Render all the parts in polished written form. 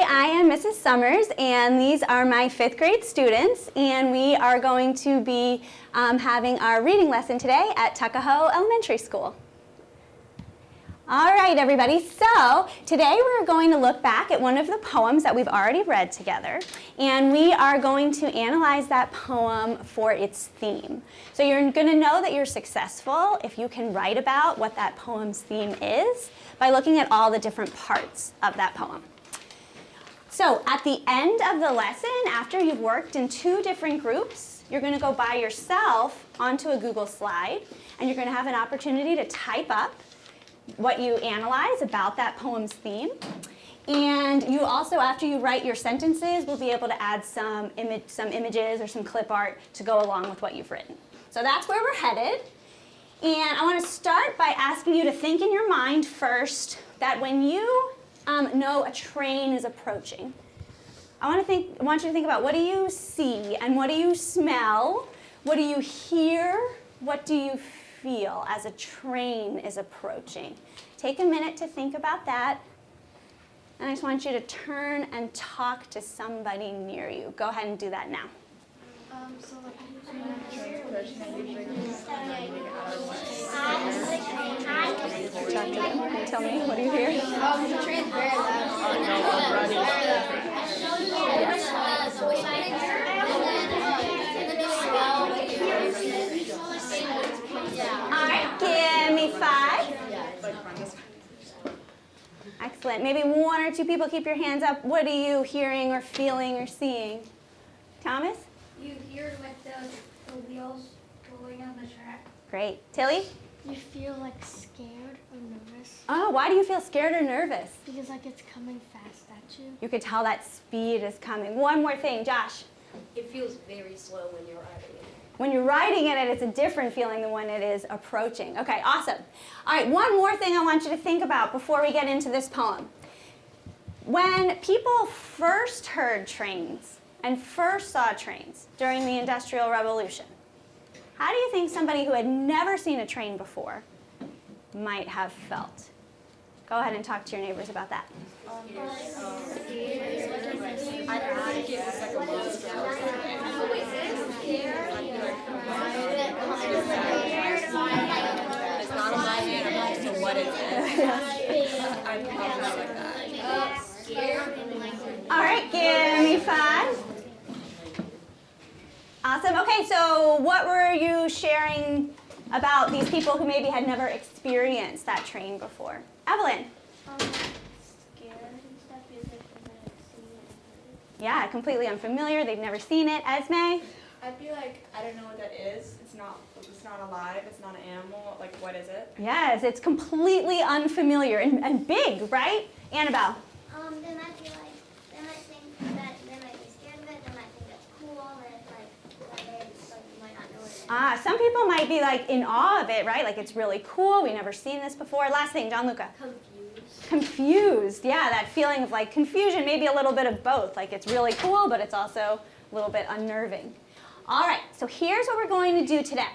Hi, I am Mrs. Summers, and these are my 5th grade students, and we are going to be having our reading lesson today at Tuckahoe Elementary School. All right, everybody, so today we're going to look back at one of the poems that we've already read together, and we are going to analyze that poem for its theme. So you're going to know that you're successful if you can write about what that poem's theme is by looking at all the different parts of that poem. So at the end of the lesson, after you've worked in 2 different groups, you're going to go by yourself onto a Google slide, and you're going to have an opportunity to type up what you analyze about that poem's theme. And you also, after you write your sentences, will be able to add some images or some clip art to go along with what you've written. So that's where we're headed. And I want to start by asking you to think in your mind first that when you know a train is approaching, I want you to think about, what do you see and what do you smell? What do you hear? What do you feel as a train is approaching? Take a minute to think about that. And I just want you to turn and talk to somebody near you. Go ahead and do that now. Talk to them and tell me, what do you hear? The train's very loud. All right, give me 5. Excellent. Maybe 1 or 2 people keep your hands up. What are you hearing or feeling or seeing? Thomas? You hear like the wheels going on the track. Great. Tilly? You feel like scared or nervous. Oh, why do you feel scared or nervous? Because like it's coming fast at you. You could tell that speed is coming. One more thing, Josh. It feels very slow when you're riding it. When you're riding in it, it's a different feeling than when it is approaching. Okay, awesome. All right, one more thing I want you to think about before we get into this poem. When people first heard trains and first saw trains during the Industrial Revolution, how do you think somebody who had never seen a train before might have felt? Go ahead and talk to your neighbors about that. It's not on my hand, I'm not sure what it is. I'm probably like that. All right, give me 5. Awesome. Okay, so what were you sharing about these people who maybe had never experienced that train before? Evelyn? Scared and stuff because they've never seen it. Yeah, completely unfamiliar. They've never seen it. Esme? I'd be like, I don't know what that is. It's not alive. It's not an animal. Like, what is it? Yes, it's completely unfamiliar and big, right? Annabelle? They might be like, they might think that they might be scared of it. They might think it's cool, and it's like you might not know what it is. Some people might be like in awe of it, right? Like it's really cool. We've never seen this before. Last thing, John Luca. Confused. Yeah, that feeling of like confusion, maybe a little bit of both. Like it's really cool, but it's also a little bit unnerving. All right, so here's what we're going to do today.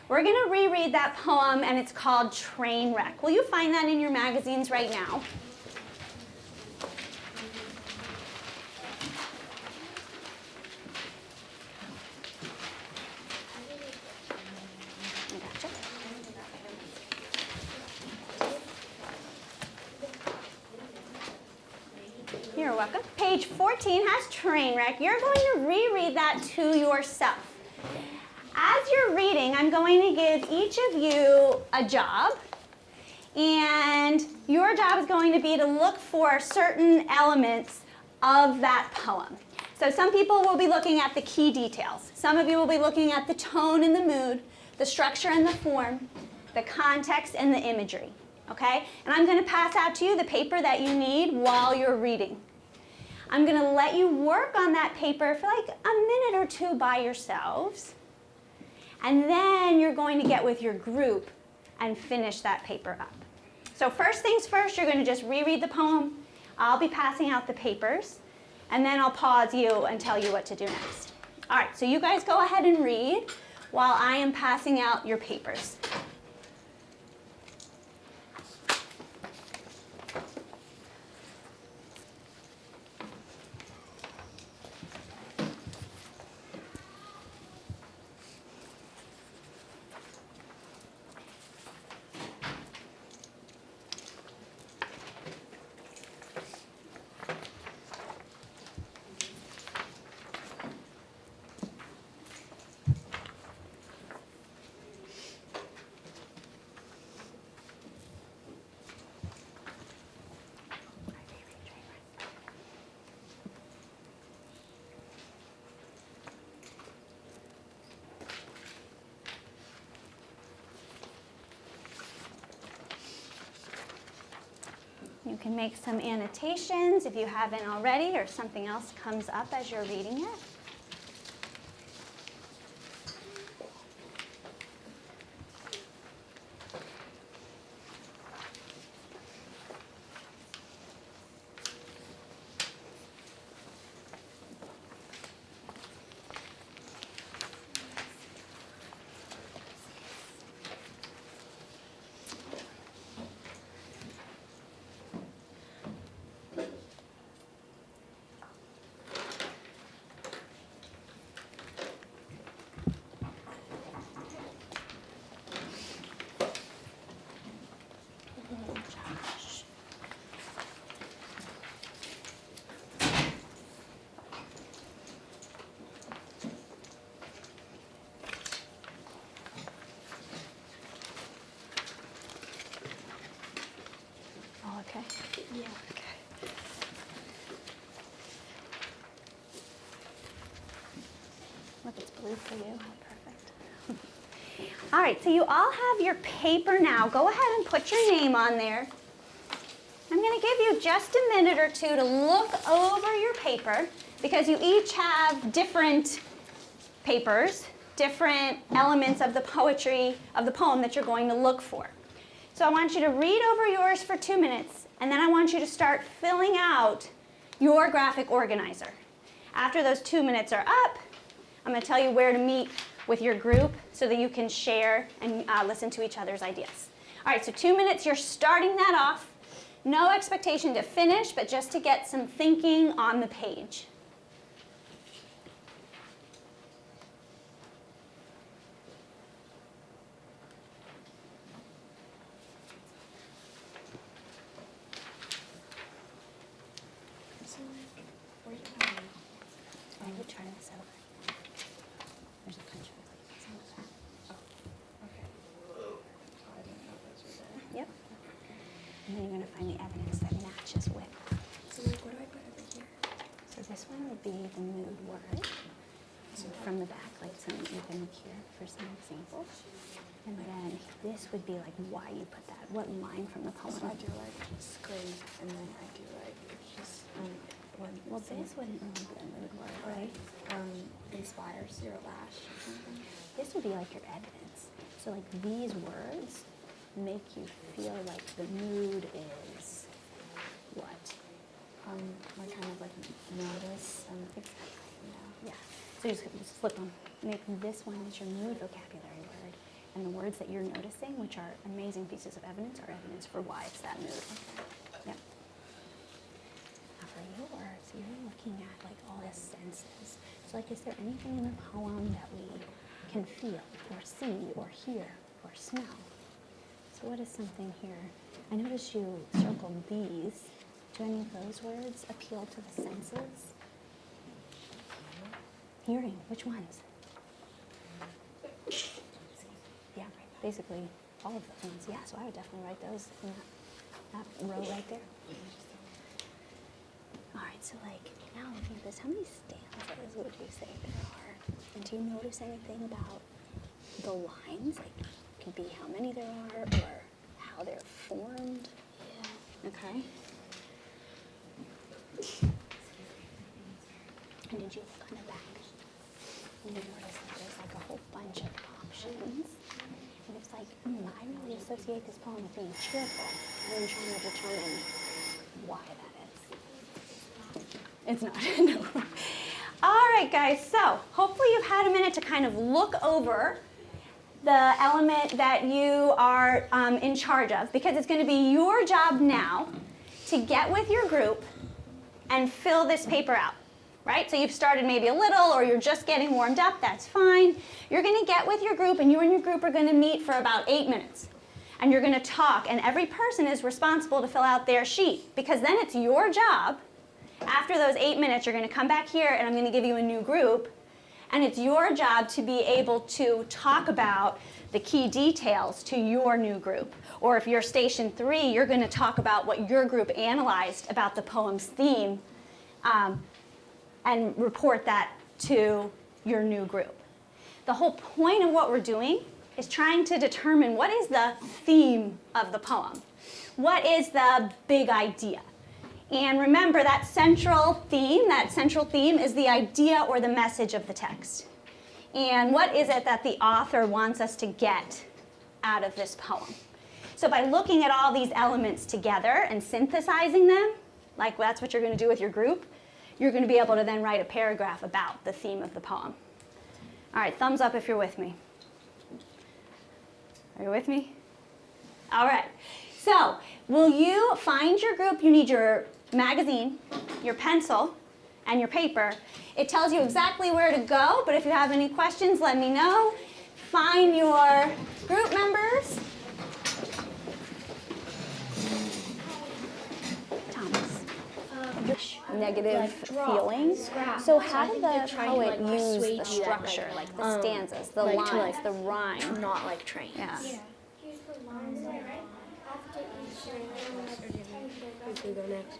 We're going to reread that poem, and it's called Trainwreck. Will you find that in your magazines right now? Gotcha. You're welcome. Page 14 has Trainwreck. You're going to reread that to yourself. As you're reading, I'm going to give each of you a job, and your job is going to be to look for certain elements of that poem. So some people will be looking at the key details. Some of you will be looking at the tone and the mood, the structure and the form, the context and the imagery, okay? And I'm going to pass out to you the paper that you need while you're reading. I'm going to let you work on that paper for like a minute or 2 by yourselves. And then you're going to get with your group and finish that paper up. So first things first, you're going to just reread the poem. I'll be passing out the papers, and then I'll pause you and tell you what to do next. All right, so you guys go ahead and read while I am passing out your papers. You can make some annotations if you haven't already, or something else comes up as you're reading it. Okay. Yeah. Okay. Look, it's blue for you. Perfect. All right, so you all have your paper now. Go ahead and put your name on there. I'm going to give you just a minute or two to look over your paper because you each have different papers, different elements of the poetry, of the poem that you're going to look for. So I want you to read over yours for 2 minutes, and then I want you to start filling out your graphic organizer. After those 2 minutes are up, I'm going to tell you where to meet with your group so that you can share and listen to each other's ideas. All right, so 2 minutes, you're starting that off. No expectation to finish, but just to get some thinking on the page. Try this over. There's a punch hole. Yep. And then you're going to find the evidence that matches with. So like, what do I put over here? So this one would be the mood word. So from the back, like some even here for some examples. And then this would be like why you put that. What line from the poem? So I do like scream, and then I do like just one. Well, this wouldn't really be a mood word, right? Inspires your lash or something. This would be like your evidence. So like these words make you feel like the mood is what? Like kind of like notice and Yeah. So you just flip them. Make this one is your mood vocabulary word. And the words that you're noticing, which are amazing pieces of evidence, are evidence for why it's that mood. Yep. Now for yours, you're looking at like all the senses. So like, is there anything in the poem that we can feel or see or hear or smell? So what is something here? I noticed you circled these. Do any of those words appeal to the senses? Hearing, which ones? Yeah, basically all of those ones. Yeah, so I would definitely write those in that row right there. All right, so like now looking at this, how many stanzas would you say there are? And do you notice anything about the lines? Like, it could be how many there are or how they're formed? Yeah. Okay. And did you look on the back? And you notice that there's like a whole bunch of options. And it's like, I really associate this poem with being cheerful. And I'm trying to determine why that is. It's not. No. All right, guys. So hopefully you've had a minute to kind of look over the element that you are in charge of, because it's going to be your job now to get with your group and fill this paper out. Right? So you've started maybe a little, or you're just getting warmed up, that's fine. You're going to get with your group, and you and your group are going to meet for about 8 minutes. And you're going to talk, and every person is responsible to fill out their sheet, because then it's your job. After those 8 minutes, you're going to come back here, and I'm going to give you a new group, and it's your job to be able to talk about the key details to your new group. Or if you're station 3, you're going to talk about what your group analyzed about the poem's theme, and report that to your new group. The whole point of what we're doing is trying to determine what is the theme of the poem. what is the big idea? And remember that central theme is the idea or the message of the text. And what is it that the author wants us to get out of this poem? So by looking at all these elements together and synthesizing them, like that's what you're going to do with your group, you're going to be able to then write a paragraph about the theme of the poem. All right, thumbs up if you're with me. Are you with me? All right. So will you find your group? You need your magazine, your pencil, and your paper. It tells you exactly where to go, but if you have any questions, let me know. Find your group members. Thomas. Negative feelings. So how did the poet use the structure, like the stanzas, the lines, the rhyme? Not like trains. Yeah. Here's the lines that after each line. We go next.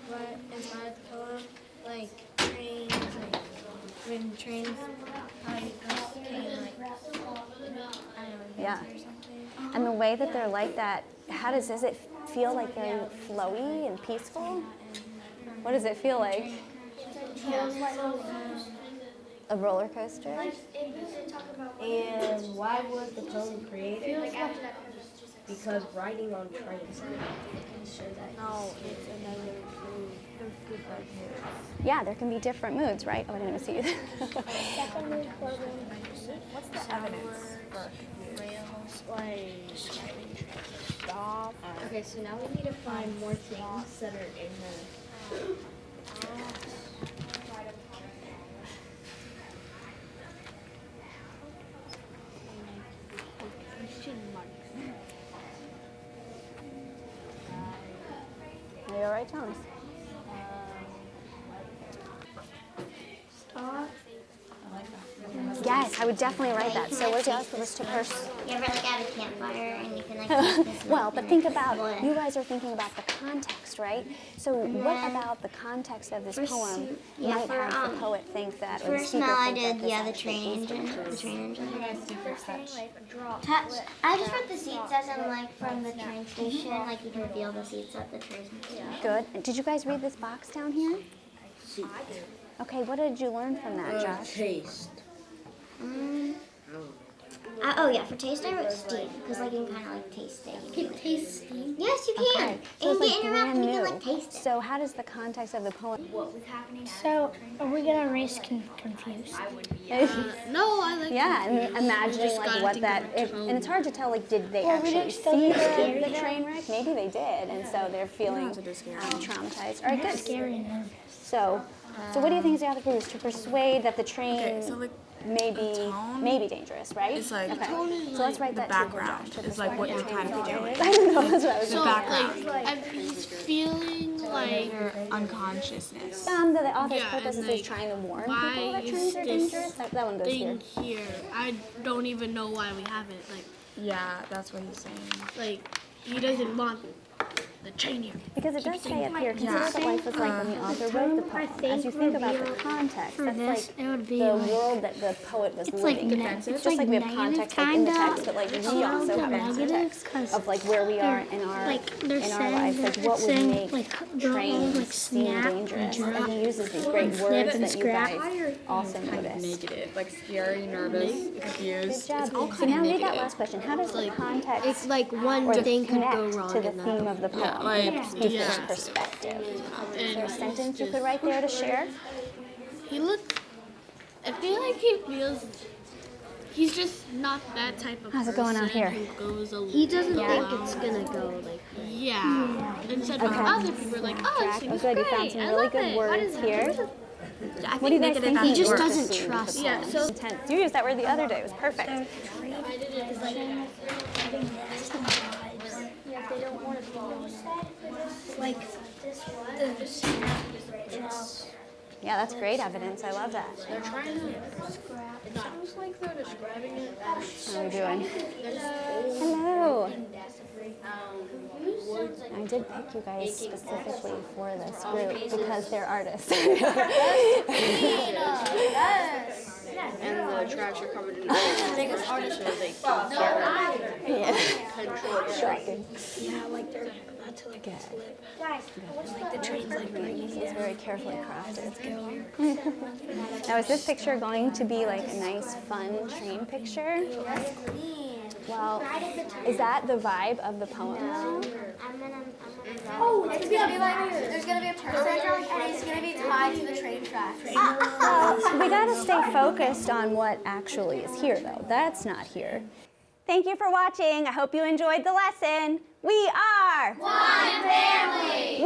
But inside the poem, like trains, like when trains first came, like I don't know, Yeah. or something. And the way that they're like that, does it feel like very flowy and peaceful? What does it feel like? A roller coaster? And why was the poem created? Because riding on trains. No, it's another food. Yeah, there can be different moods, right? Oh, I didn't even see you. What's the evidence for Rails, like stop. Okay, so now we need to find more things that are in the. Are you all right, Thomas? Yes, I would definitely write that. So where's the other list to purse? You ever like at a campfire and you can like make this Well, but think about, What? you guys are thinking about the context, right? So what about the context of this poem might have the poet think that, or the First speaker smell I think that did, this yeah, the actually train is the engine. truth? The train engine. Touch. I just wrote the seats as in like from the train station, like you can feel the seats at the train station. Good. And did you guys read this box down here? Okay, what did you learn from that, Josh? Taste. Oh yeah, for taste I wrote steam, because like you can kind of like taste it. You can Taste steam. Yes, you can. Okay, And so you it's get like in your mouth brand and you new. can like taste it. So how does the context of the poem? So, are we gonna race confused? No, I like. Yeah, and imagining just like gotta what think that, of the and it's hard to tell, like, did they Well, we actually didn't still see get scary the train wreck? Maybe they did, and so they're feeling traumatized. All right, good. Scary and nervous. So what do you think is the other group? To persuade that the train Okay, so like may be dangerous, right? it's like Okay, so let's write that too. background. Josh, to It's like persuade what the you're train kind of may be feeling. dangerous. I don't know, that's what I was The thinking. background. He's feeling like Your unconsciousness. The author's Yeah, purpose and, is like, trying to warn why people that is trains are this dangerous. That one goes here. thing here. I don't even know why we have it. Yeah, that's what he's saying. Like he doesn't want the train here. Because it does say up here, consider what life was like when the author wrote the poem. As you think about the context, that's like it would be the like, world that the poet was it's like living. it's Just like like we have negative context like in the kinda, text, but like we a little also bit have negative, context 'cause of like where we are in our lives, like what would make trains seem dangerous. And he uses these great words that you guys also noticed. Negative, like scary, nervous, Good confused. job. So now read that last question. How does the context It's like one or thing could connect go wrong to the in that. theme of the poem like, in the speaker's yeah. perspective? Is there a And sentence you could write there to share? he looks. I feel like he feels. He's just not that type of How's it person going out here? who goes along. He doesn't think it's gonna go like. Yeah. Instead of Okay. other people are like, oh, Jack, this oh is good, you great. found some I really love good it. What words is it? here. I What do you guys think? He just works doesn't for trust the Yeah, poem? so- Intense. You used that word the other day. It was perfect. yeah, they don't want to be like Yeah, that's great evidence. I love that. They're trying to. It sounds like they're describing it as. How are you doing? Hello. I did pick you guys specifically for this group because they're artists. and the tracks are covered in ice. So they can control the train. Yeah, like they're about to like slip. Like the train's like This is very carefully crafted. let's go. Now, is this picture going to be like a nice, fun train picture? Well, is that the vibe of the poem though? Oh, it's gonna be like there's gonna be a person and it's gonna be tied to the train tracks. Well, we gotta stay focused on what actually is here though. That's not here. Thank you for watching. I hope you enjoyed the lesson. We are one family.